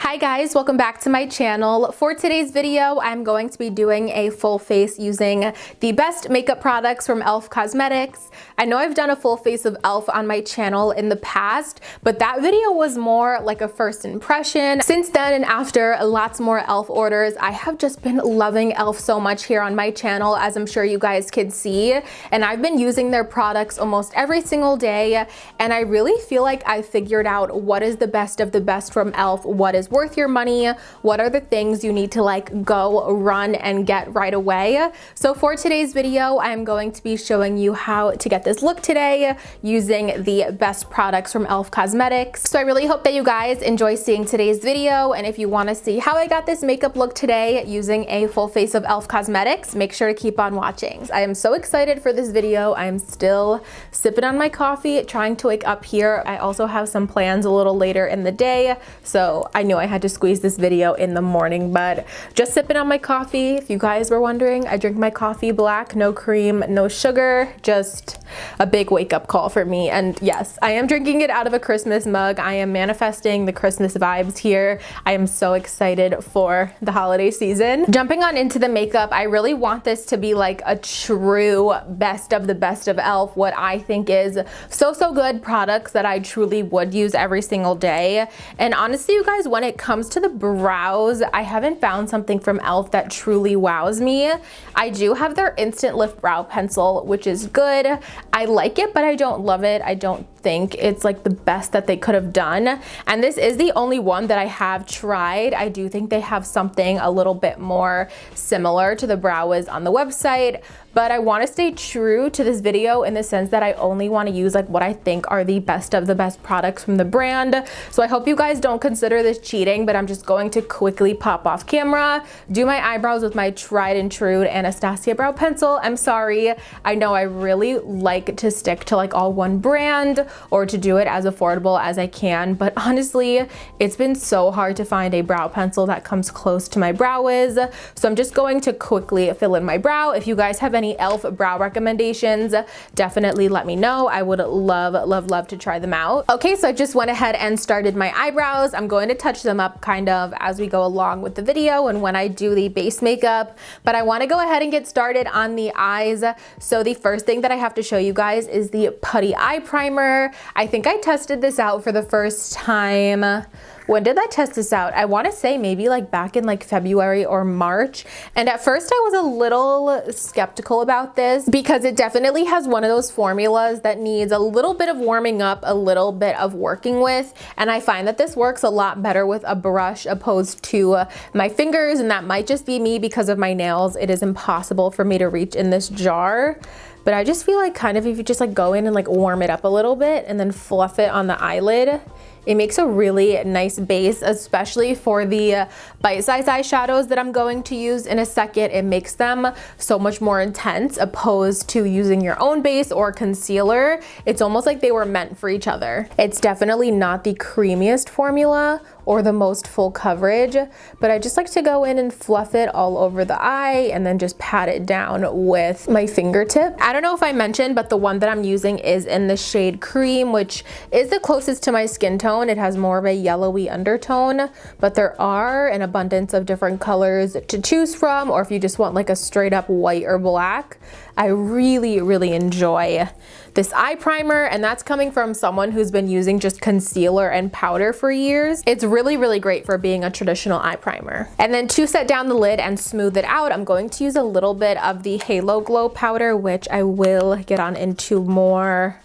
Hi guys, welcome back to my channel. For today's video, I'm going to be doing a full face using the best makeup products from E.L.F. Cosmetics. I know I've done a full face of E.L.F. on my channel in the past, but that video was more like a first impression. Since then and after lots more E.L.F. orders, I have just been loving E.L.F. so much here on my channel, as I'm sure you guys could see. And I've been using their products almost every single day, and I really feel like I figured out what is the best of the best from E.L.F., what is worth your money, what are the things you need to like go run and get right away. So for today's video, I'm going to be showing you how to get this look today using the best products from E.L.F. Cosmetics. So I really hope that you guys enjoy seeing today's video, and if you want to see how I got this makeup look today using a full face of E.L.F. Cosmetics, make sure to keep on watching. I am so excited for this video. I'm still sipping on my coffee, trying to wake up here. I also have some plans a little later in the day, so I knew I had to squeeze this video in the morning, but just sipping on my coffee. If you guys were wondering, I drink my coffee black, no cream, no sugar, just a big wake-up call for me. And yes, I am drinking it out of a Christmas mug. I am manifesting the Christmas vibes here. I am so excited for the holiday season. Jumping on into the makeup, I really want this to be like a true best of the best of E.L.F., what I think is so good products that I truly would use every single day. And honestly, you guys, when it comes to the brows, I haven't found something from E.L.F. that truly wows me. I do have their Instant Lift Brow Pencil, which is good. I like it, but I don't love it. I don't think it's like the best that they could have done. And this is the only one that I have tried. I do think they have something a little bit more similar to the brow wiz on the website, but I want to stay true to this video in the sense that I only want to use like what I think are the best of the best products from the brand. So I hope you guys don't consider this cheating, but I'm just going to quickly pop off camera, do my eyebrows with my tried and true Anastasia brow pencil. I'm sorry. I know I really like to stick to like all one brand or to do it as affordable as I can, but honestly, it's been so hard to find a brow pencil that comes close to my brow wiz. So I'm just going to quickly fill in my brow. If you guys have any E.L.F. brow recommendations, definitely let me know. I would love to try them out. Okay, so I just went ahead and started my eyebrows. I'm going to touch them up kind of as we go along with the video and when I do the base makeup, but I want to go ahead and get started on the eyes. So the first thing that I have to show you guys is the Putty Eye Primer. I think I tested this out for the first time. When did I test this out? I want to say maybe like back in like February or March. And at first I was a little skeptical about this because it definitely has one of those formulas that needs a little bit of warming up, a little bit of working with. And I find that this works a lot better with a brush opposed to my fingers. And that might just be me because of my nails. It is impossible for me to reach in this jar. But I just feel like kind of if you just like go in and like warm it up a little bit and then fluff it on the eyelid, it makes a really nice base, especially for the bite-sized eyeshadows that I'm going to use in a second. It makes them so much more intense opposed to using your own base or concealer. It's almost like they were meant for each other. It's definitely not the creamiest formula or the most full coverage, but I just like to go in and fluff it all over the eye and then just pat it down with my fingertip. I don't know if I mentioned, but the one that I'm using is in the shade Cream, which is the closest to my skin tone. It has more of a yellowy undertone, but there are an abundance of different colors to choose from, or if you just want like a straight up white or black. I really enjoy this eye primer, and that's coming from someone who's been using just concealer and powder for years. It's really great for being a traditional eye primer. And then to set down the lid and smooth it out, I'm going to use a little bit of the Halo Glow powder, which I will get on into more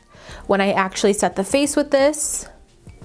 when I actually set the face with this.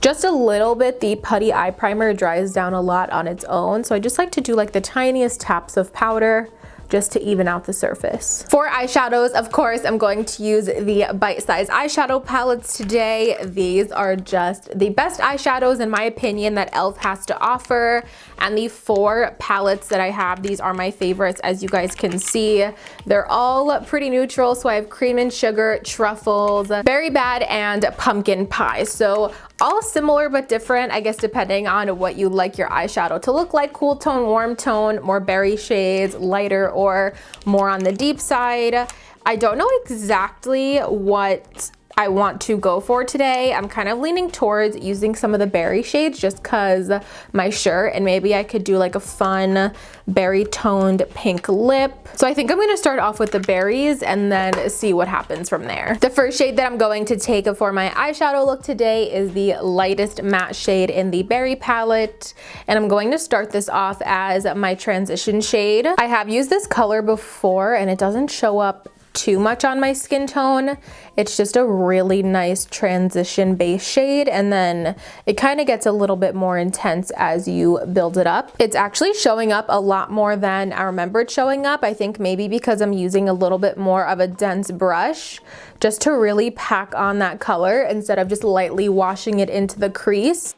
Just a little bit. The Putty Eye Primer dries down a lot on its own, so I just like to do like the tiniest taps of powder just to even out the surface. For eyeshadows, of course, I'm going to use the bite-sized eyeshadow palettes today. These are just the best eyeshadows, in my opinion, that E.L.F. has to offer. And the 4 palettes that I have, these are my favorites, as you guys can see. They're all pretty neutral, so I have Cream and Sugar, Truffles, Berry Bad, and Pumpkin Pie. So all similar but different, I guess, depending on what you like your eyeshadow to look like. Cool tone, warm tone, more berry shades, lighter or more on the deep side. I don't know exactly what I want to go for today. I'm kind of leaning towards using some of the berry shades just because my shirt, and maybe I could do like a fun berry toned pink lip. So I think I'm gonna start off with the berries and then see what happens from there. The first shade that I'm going to take for my eyeshadow look today is the lightest matte shade in the berry palette. And I'm going to start this off as my transition shade. I have used this color before and it doesn't show up too much on my skin tone. It's just a really nice transition base shade, and then it kind of gets a little bit more intense as you build it up. It's actually showing up a lot more than I remembered showing up. I think maybe because I'm using a little bit more of a dense brush just to really pack on that color instead of just lightly washing it into the crease.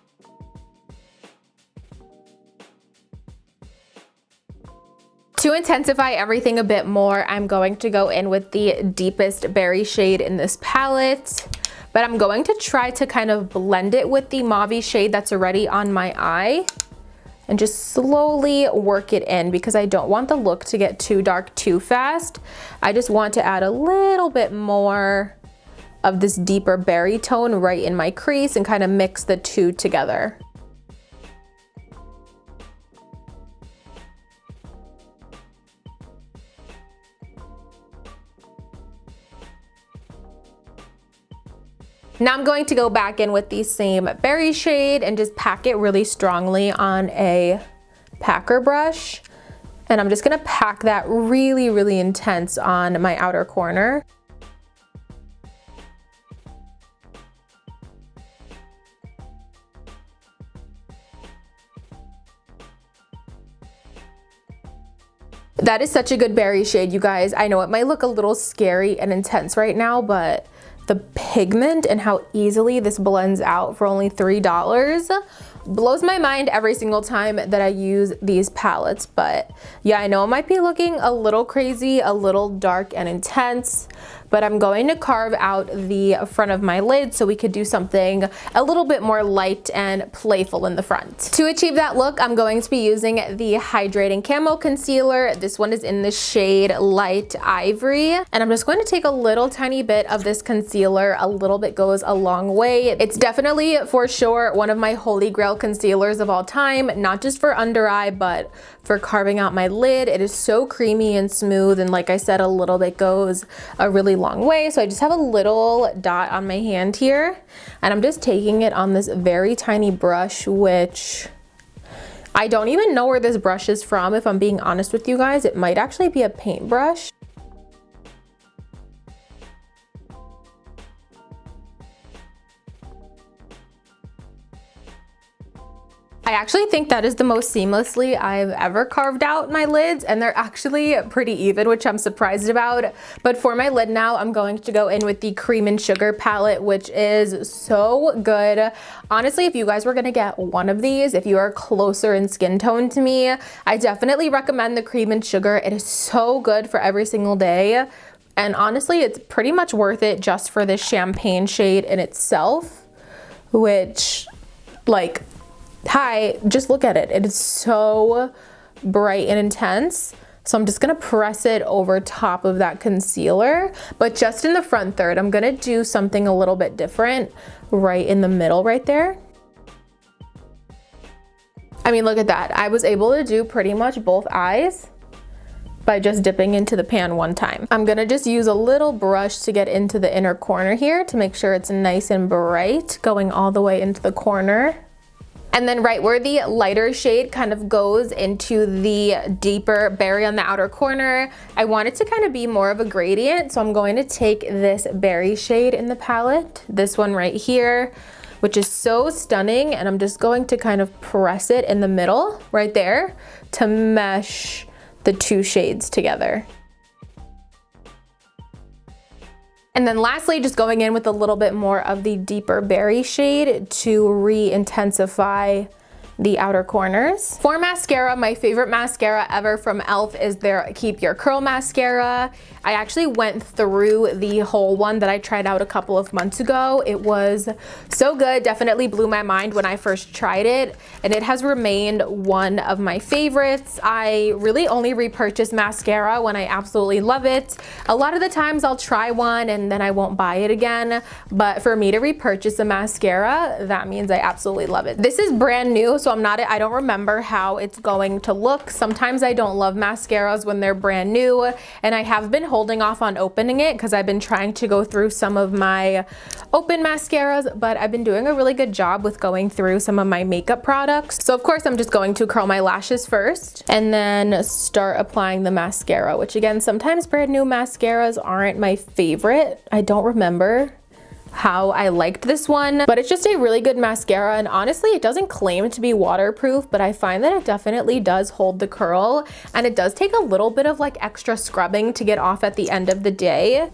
To intensify everything a bit more, I'm going to go in with the deepest berry shade in this palette, but I'm going to try to kind of blend it with the mauve shade that's already on my eye and just slowly work it in because I don't want the look to get too dark too fast. I just want to add a little bit more of this deeper berry tone right in my crease and kind of mix the two together. Now I'm going to go back in with the same berry shade and just pack it really strongly on a packer brush. And I'm just gonna pack that really, really intense on my outer corner. That is such a good berry shade, you guys. I know it might look a little scary and intense right now, but the pigment and how easily this blends out for only $3 blows my mind every single time that I use these palettes. But yeah, I know it might be looking a little crazy, a little dark and intense, but I'm going to carve out the front of my lid so we could do something a little bit more light and playful in the front. To achieve that look, I'm going to be using the Hydrating Camo Concealer. This one is in the shade Light Ivory. And I'm just going to take a little tiny bit of this concealer. A little bit goes a long way. It's definitely for sure one of my holy grail concealers of all time, not just for under eye, but for carving out my lid. It is so creamy and smooth, and like I said, a little bit goes a really long way. So I just have a little dot on my hand here, and I'm just taking it on this very tiny brush, which I don't even know where this brush is from, if I'm being honest with you guys. It might actually be a paintbrush. I actually think that is the most seamlessly I've ever carved out my lids, and they're actually pretty even, which I'm surprised about. But for my lid now, I'm going to go in with the Cream and Sugar palette, which is so good. Honestly, if you guys were gonna get one of these, if you are closer in skin tone to me, I definitely recommend the Cream and Sugar. It is so good for every single day. And honestly, it's pretty much worth it just for this champagne shade in itself, which, like, hi, just look at it. It is so bright and intense. So I'm just gonna press it over top of that concealer, but just in the front third. I'm gonna do something a little bit different right in the middle right there. I mean, look at that. I was able to do pretty much both eyes by just dipping into the pan one time. I'm gonna just use a little brush to get into the inner corner here to make sure it's nice and bright, going all the way into the corner. And then right where the lighter shade kind of goes into the deeper berry on the outer corner, I want it to kind of be more of a gradient. So I'm going to take this berry shade in the palette, this one right here, which is so stunning. And I'm just going to kind of press it in the middle right there to mesh the two shades together. And then lastly, just going in with a little bit more of the deeper berry shade to re-intensify the outer corners. For mascara, my favorite mascara ever from E.L.F. is their Keep Your Curl mascara. I actually went through the whole one that I tried out a couple of months ago. It was so good, definitely blew my mind when I first tried it, and it has remained one of my favorites. I really only repurchase mascara when I absolutely love it. A lot of the times I'll try one and then I won't buy it again, but for me to repurchase a mascara, that means I absolutely love it. This is brand new, so I don't remember how it's going to look. Sometimes I don't love mascaras when they're brand new, and I have been holding off on opening it because I've been trying to go through some of my open mascaras, but I've been doing a really good job with going through some of my makeup products. So of course I'm just going to curl my lashes first and then start applying the mascara, which again, sometimes brand new mascaras aren't my favorite. I don't remember how I liked this one, but it's just a really good mascara, and honestly it doesn't claim to be waterproof, but I find that it definitely does hold the curl, and it does take a little bit of like extra scrubbing to get off at the end of the day.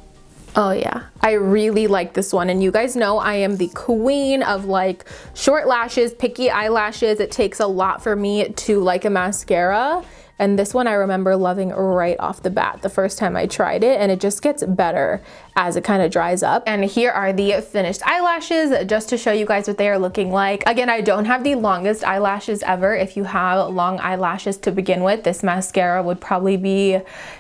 Oh yeah, I really like this one, and you guys know I am the queen of like short lashes, picky eyelashes. It takes a lot for me to like a mascara. And this one I remember loving right off the bat the first time I tried it, and it just gets better as it kind of dries up. And here are the finished eyelashes just to show you guys what they are looking like. Again, I don't have the longest eyelashes ever. If you have long eyelashes to begin with, this mascara would probably be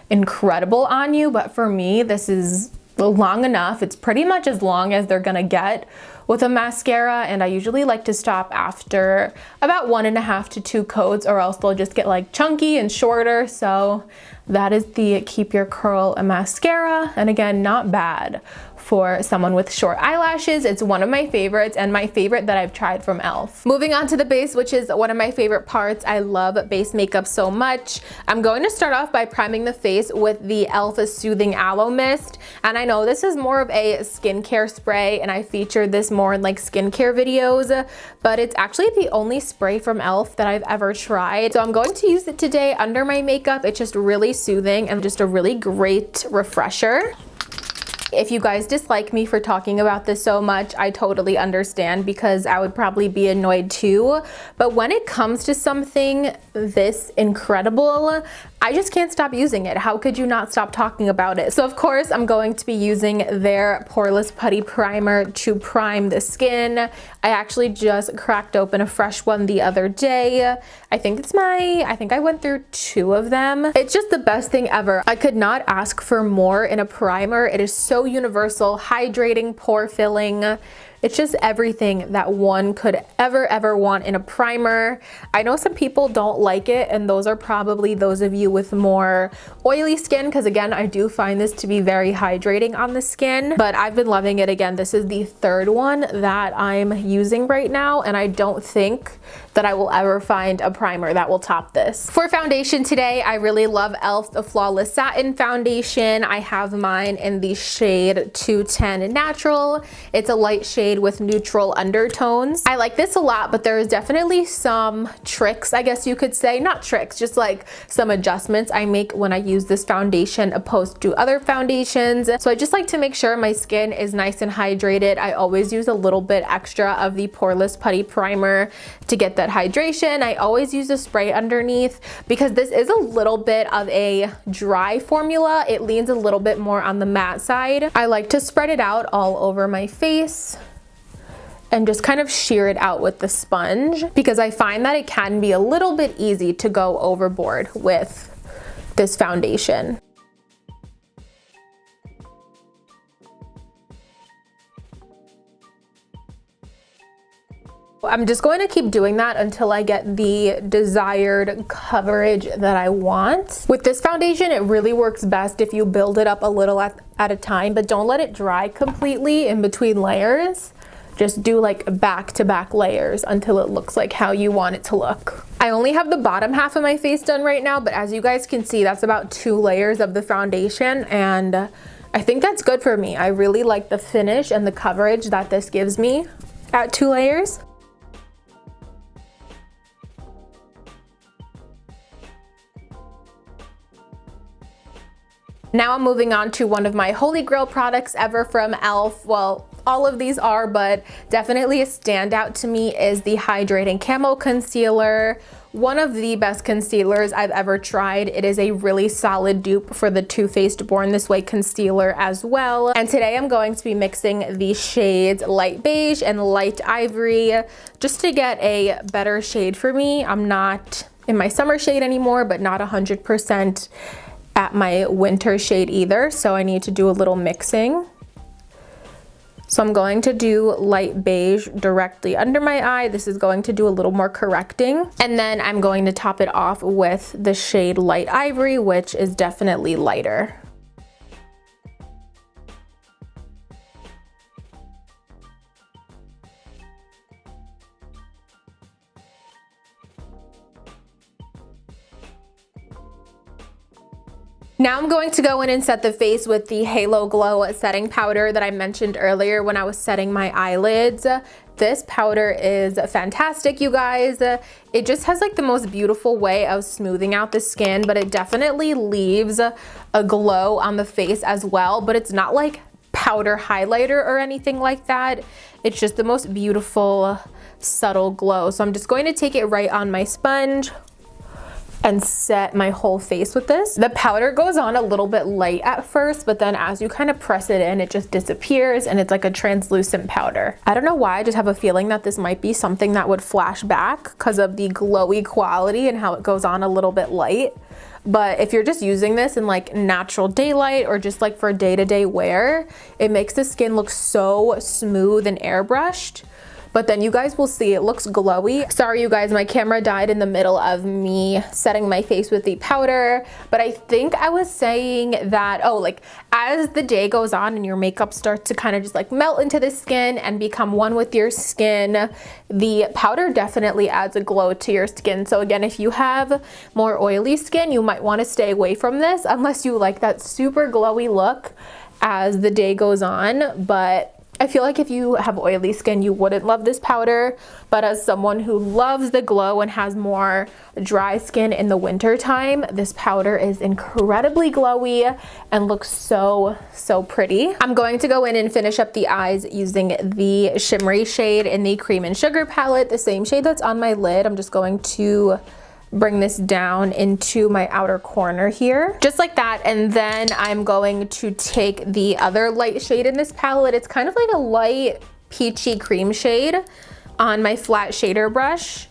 incredible on you, but for me, this is long enough. It's pretty much as long as they're gonna get with a mascara, and I usually like to stop after about 1.5 to 2 coats, or else they'll just get like chunky and shorter. So that is the Keep Your Curl mascara, and again, not bad for someone with short eyelashes. It's one of my favorites, and my favorite that I've tried from E.L.F. Moving on to the base, which is one of my favorite parts. I love base makeup so much. I'm going to start off by priming the face with the E.L.F. Soothing Aloe Mist, and I know this is more of a skincare spray, and I featured this more in like skincare videos, but it's actually the only spray from E.L.F. that I've ever tried. So I'm going to use it today under my makeup. It's just really soothing and just a really great refresher. If you guys dislike me for talking about this so much, I totally understand, because I would probably be annoyed too. But when it comes to something this incredible, I just can't stop using it. How could you not stop talking about it? So of course, I'm going to be using their Poreless Putty Primer to prime the skin. I actually just cracked open a fresh one the other day. I think I went through 2 of them. It's just the best thing ever. I could not ask for more in a primer. It is so universal, hydrating, pore filling. It's just everything that one could ever want in a primer. I know some people don't like it, and those are probably those of you with more oily skin, because again, I do find this to be very hydrating on the skin, but I've been loving it. Again, this is the 3rd one that I'm using right now, and I don't think that I will ever find a primer that will top this. For foundation today, I really love E.L.F. the Flawless Satin Foundation. I have mine in the shade 210 Natural. It's a light shade with neutral undertones. I like this a lot, but there's definitely some tricks, I guess you could say. Not tricks, just like some adjustments I make when I use this foundation opposed to other foundations. So I just like to make sure my skin is nice and hydrated. I always use a little bit extra of the Poreless Putty Primer to get that hydration. I always use a spray underneath because this is a little bit of a dry formula. It leans a little bit more on the matte side. I like to spread it out all over my face and just kind of shear it out with the sponge, because I find that it can be a little bit easy to go overboard with this foundation. I'm just going to keep doing that until I get the desired coverage that I want. With this foundation, it really works best if you build it up a little at a time, but don't let it dry completely in between layers. Just do like back-to-back layers until it looks like how you want it to look. I only have the bottom half of my face done right now, but as you guys can see, that's about 2 layers of the foundation, and I think that's good for me. I really like the finish and the coverage that this gives me at 2 layers. Now I'm moving on to one of my holy grail products ever from E.L.F. Well, all of these are, but definitely a standout to me is the Hydrating Camo Concealer. One of the best concealers I've ever tried. It is a really solid dupe for the Too Faced Born This Way concealer as well. And today I'm going to be mixing the shades Light Beige and Light Ivory just to get a better shade for me. I'm not in my summer shade anymore, but not 100% at my winter shade either, so I need to do a little mixing. So I'm going to do Light Beige directly under my eye. This is going to do a little more correcting. And then I'm going to top it off with the shade Light Ivory, which is definitely lighter. Now I'm going to go in and set the face with the Halo Glow setting powder that I mentioned earlier when I was setting my eyelids. This powder is fantastic, you guys. It just has like the most beautiful way of smoothing out the skin, but it definitely leaves a glow on the face as well, but it's not like powder highlighter or anything like that. It's just the most beautiful, subtle glow. So I'm just going to take it right on my sponge and set my whole face with this. The powder goes on a little bit light at first, but then as you kind of press it in, it just disappears and it's like a translucent powder. I don't know why, I just have a feeling that this might be something that would flash back because of the glowy quality and how it goes on a little bit light. But if you're just using this in like natural daylight or just like for day-to-day wear, it makes the skin look so smooth and airbrushed. But then you guys will see it looks glowy. Sorry you guys, my camera died in the middle of me setting my face with the powder, but I think I was saying that, oh, like as the day goes on and your makeup starts to kind of just like melt into the skin and become one with your skin, the powder definitely adds a glow to your skin. So again, if you have more oily skin, you might want to stay away from this unless you like that super glowy look as the day goes on. But I feel like if you have oily skin, you wouldn't love this powder, but as someone who loves the glow and has more dry skin in the winter time, this powder is incredibly glowy and looks so, so pretty. I'm going to go in and finish up the eyes using the shimmery shade in the Cream and Sugar palette, the same shade that's on my lid. I'm just going to bring this down into my outer corner here, just like that. And then I'm going to take the other light shade in this palette. It's kind of like a light peachy cream shade on my flat shader brush,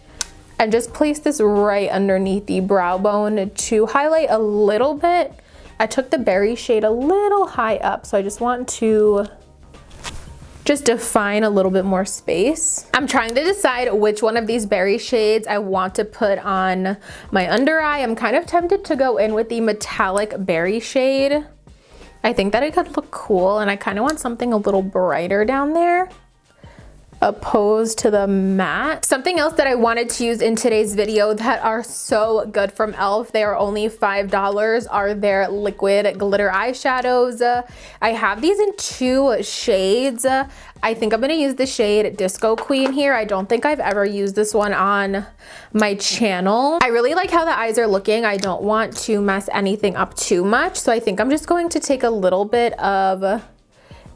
and just place this right underneath the brow bone to highlight a little bit. I took the berry shade a little high up, so I just want to just define a little bit more space. I'm trying to decide which one of these berry shades I want to put on my under eye. I'm kind of tempted to go in with the metallic berry shade. I think that it could look cool, and I kind of want something a little brighter down there, opposed to the matte. Something else that I wanted to use in today's video that are so good from E.L.F, they are only $5, are their liquid glitter eyeshadows. I have these in 2 shades. I think I'm gonna use the shade Disco Queen here. I don't think I've ever used this one on my channel. I really like how the eyes are looking. I don't want to mess anything up too much, so I think I'm just going to take a little bit of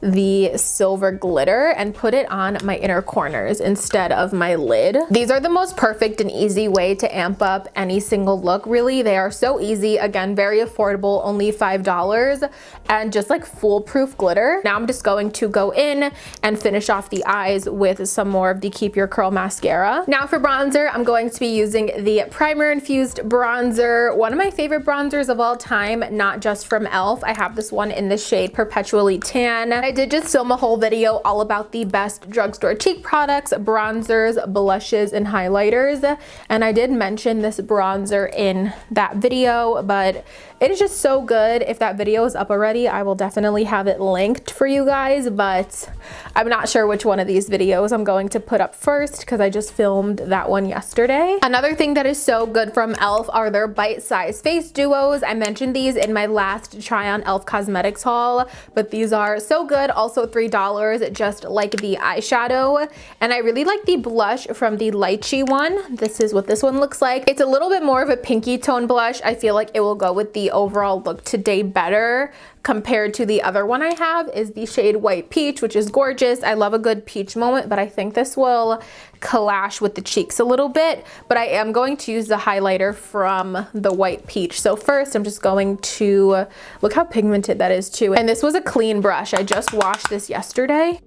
the silver glitter and put it on my inner corners instead of my lid. These are the most perfect and easy way to amp up any single look, really. They are so easy, again, very affordable, only $5, and just like foolproof glitter. Now I'm just going to go in and finish off the eyes with some more of the Keep Your Curl mascara. Now for bronzer, I'm going to be using the Primer Infused Bronzer, one of my favorite bronzers of all time, not just from E.L.F. I have this one in the shade Perpetually Tan. I did just film a whole video all about the best drugstore cheek products, bronzers, blushes, and highlighters, and I did mention this bronzer in that video, but it is just so good. If that video is up already, I will definitely have it linked for you guys, but I'm not sure which one of these videos I'm going to put up first because I just filmed that one yesterday. Another thing that is so good from E.L.F are their bite-sized face duos. I mentioned these in my last try on E.L.F Cosmetics haul, but these are so good. good, also $3, just like the eyeshadow. And I really like the blush from the Lychee one. This is what this one looks like. It's a little bit more of a pinky tone blush. I feel like it will go with the overall look today better compared to the other one I have is the shade White Peach, which is gorgeous. I love a good peach moment, but I think this will clash with the cheeks a little bit. But I am going to use the highlighter from the White Peach. So first I'm just going to, look how pigmented that is too. And this was a clean brush. I just washed this yesterday.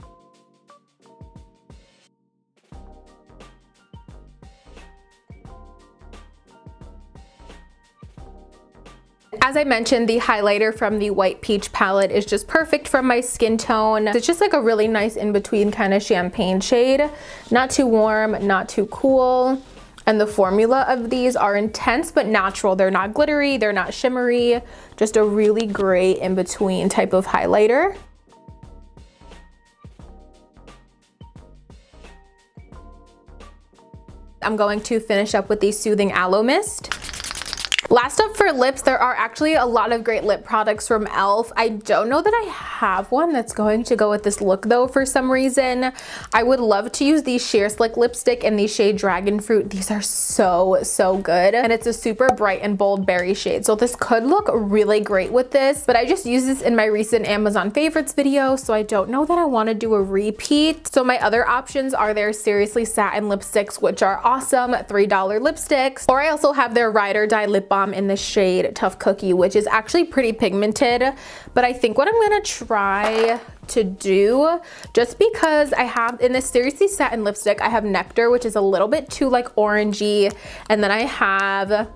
As I mentioned, the highlighter from the White Peach palette is just perfect for my skin tone. It's just like a really nice in-between kind of champagne shade. Not too warm, not too cool. And the formula of these are intense but natural. They're not glittery, they're not shimmery. Just a really great in-between type of highlighter. I'm going to finish up with the Soothing Aloe Mist. Last up for lips, there are actually a lot of great lip products from E.L.F. I don't know that I have one that's going to go with this look though for some reason. I would love to use the Sheer Slick lipstick in the shade Dragon Fruit. These are so good. And it's a super bright and bold berry shade. So this could look really great with this, but I just used this in my recent Amazon favorites video, so I don't know that I want to do a repeat. So my other options are their Seriously Satin lipsticks, which are awesome, $3 lipsticks. Or I also have their Ride or Die lip balm in the shade Tough Cookie, which is actually pretty pigmented. But I think what I'm gonna try to do, just because I have in this Seriously Satin lipstick, I have Nectar, which is a little bit too like orangey, and then I have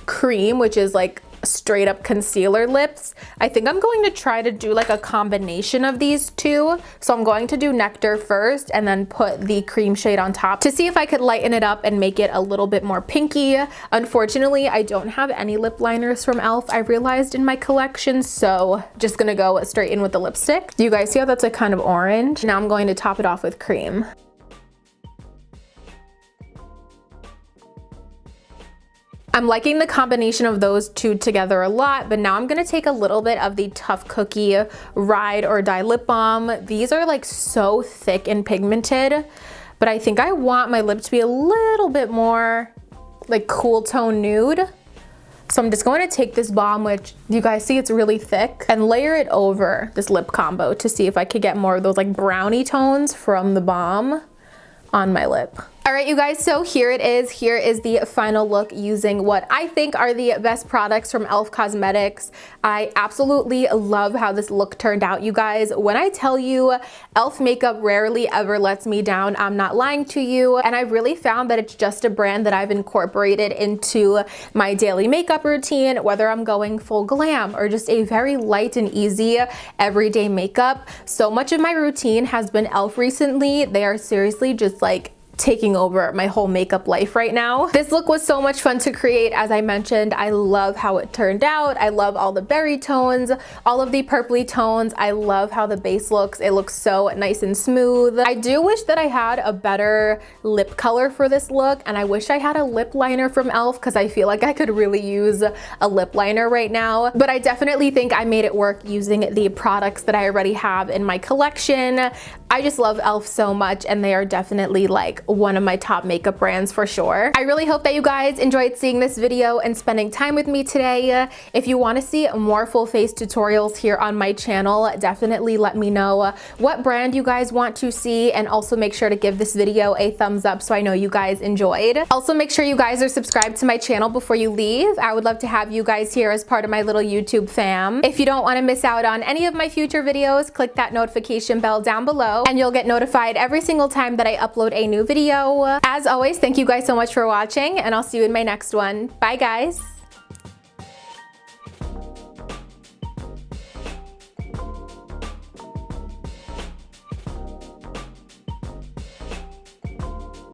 Cream, which is like straight up concealer lips. I think I'm going to try to do like a combination of these two. So I'm going to do Nectar first and then put the cream shade on top to see if I could lighten it up and make it a little bit more pinky. Unfortunately, I don't have any lip liners from E.L.F. I realized in my collection, so just gonna go straight in with the lipstick. Do you guys see how that's like kind of orange? Now I'm going to top it off with cream. I'm liking the combination of those two together a lot, but now I'm gonna take a little bit of the Tough Cookie Ride or Die lip balm. These are like so thick and pigmented, but I think I want my lip to be a little bit more like cool tone nude. So I'm just going to take this balm, which you guys see it's really thick, and layer it over this lip combo to see if I could get more of those like brownie tones from the balm on my lip. All right, you guys, so here it is. Here is the final look using what I think are the best products from E.L.F. Cosmetics. I absolutely love how this look turned out, you guys. When I tell you E.L.F. makeup rarely ever lets me down, I'm not lying to you. And I really found that it's just a brand that I've incorporated into my daily makeup routine, whether I'm going full glam or just a very light and easy everyday makeup. So much of my routine has been E.L.F. recently. They are seriously just like taking over my whole makeup life right now. This look was so much fun to create. As I mentioned, I love how it turned out. I love all the berry tones, all of the purpley tones. I love how the base looks. It looks so nice and smooth. I do wish that I had a better lip color for this look, and I wish I had a lip liner from E.L.F. because I feel like I could really use a lip liner right now. But I definitely think I made it work using the products that I already have in my collection. I just love E.L.F. so much, and they are definitely like one of my top makeup brands for sure. I really hope that you guys enjoyed seeing this video and spending time with me today. If you want to see more full face tutorials here on my channel, definitely let me know what brand you guys want to see, and also make sure to give this video a thumbs up so I know you guys enjoyed. Also, make sure you guys are subscribed to my channel before you leave. I would love to have you guys here as part of my little YouTube fam. If you don't want to miss out on any of my future videos, click that notification bell down below and you'll get notified every single time that I upload a new video. As always, thank you guys so much for watching, and I'll see you in my next one. Bye guys.